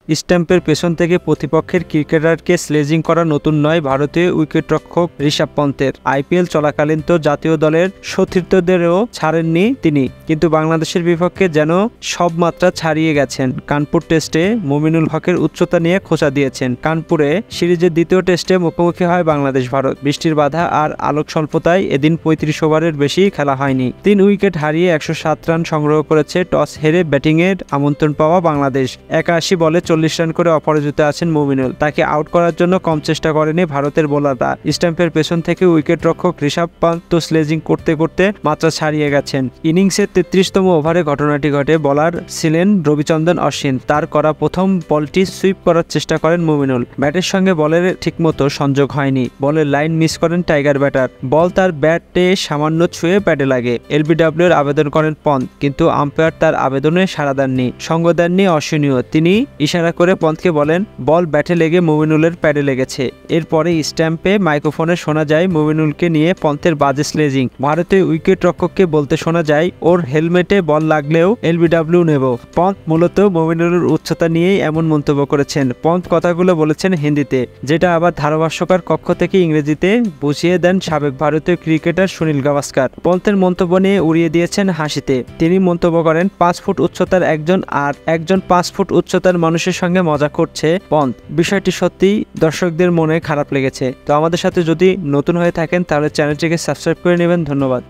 স্ট্যাম্পের পেছন থেকে প্রতিপক্ষের ক্রিকেটারকে স্লেজিং করা নতুন নয় ভারতীয় উইকেটরক্ষক ঋষভ পন্থের। আইপিএল চলাকালীন তো জাতীয় দলের সতীর্থদেরও ছাড়েননি তিনি, কিন্তু বাংলাদেশের বিপক্ষে যেন সব মাত্রা ছাড়িয়ে গেছেন। কানপুর টেস্টে মুমিনুল হকের উচ্চতা নিয়ে খোঁচা দিয়েছেন। কানপুরে সিরিজের দ্বিতীয় টেস্টে মুখোমুখি হয় বাংলাদেশ ভারত। বৃষ্টির বাধা আর আলোক স্বল্পতায় এদিন ৩৫ ওভারের বেশি খেলা হয়নি। ৩ উইকেট হারিয়ে ১০৭ রান সংগ্রহ করেছে টস হেরে ব্যাটিংয়ের আমন্ত্রণ পাওয়া বাংলাদেশ। ৮১ বলে ৪০ রান করে অপরাজিত আছেন মুমিনুল। তাকে আউট করার জন্য কম চেষ্টা করেনি ভারতের বোলাররা। স্ট্যাম্পের পেছন থেকে উইকেট রক্ষক ঋষভ পন্থ স্লেজিং করতে করতে মাত্রা ছাড়িয়ে গেছেন। ইনিংসের ৩৩তম ওভারে ঘটনাটি ঘটে। বলার ছিলেন রবিচন্দ্রন অশ্বিন। তার করা প্রথম বলটি সুইপ করার চেষ্টা করেন মুমিনুল। ব্যাটের সঙ্গে বলের ঠিকমতো সংযোগ হয়নি। বলের লাইন মিস করেন টাইগার ব্যাটার। বল তার ব্যাটে সামান্য ছুঁয়ে প্যাডে লাগে। এলবিডব্লিউ এর আবেদন করেন পন্থ, কিন্তু আম্পায়ার তার আবেদনে সাড়া দেননি, সঙ্গ দেননি অশ্বিনীয়। তিনি ইশারা করে পন্থকে বলেন বল ব্যাটে লেগে মুমিনুলের প্যাডে লেগেছে। এরপরে স্ট্যাম্পে মাইক্রোফোনে শোনা যায় মুমিনুলকে নিয়ে পন্থের বাজে স্লেজিং। ভারতীয় উইকেট রক্ষককে বলতে শোনা যায় ওর হেলমেটে বল লাগলেও এলবিডব্লিউ নেব। পন্থ মূলত মুমিনুলের উচ্চতা নিয়েই এমন মন্তব্য করেছেন। পন্থ কথাগুলো বলেছেন হিন্দিতে, যেটা আবার ধারাভাষ্যকার কক্ষ থেকে ইংরেজিতে বুঝিয়ে দেন সাবেক ভারতীয় ক্রিকেটার সুনীল গাভাস্কার। পন্থের মন্তব্য নিয়ে উড়িয়ে দিয়েছেন হাসিতে। তিনি মন্তব্য করেন ৫ ফুট উচ্চতার একজন আর একজন ৫ ফুট উচ্চতার মানুষের সঙ্গে মজা করছে পন্থ। বিষয়টি সত্যিই দর্শকদের মনে খারাপ লেগেছে। তো আমাদের সাথে যদি নতুন হয়ে থাকেন তাহলে চ্যানেলটিকে সাবস্ক্রাইব করে নেবেন। ধন্যবাদ।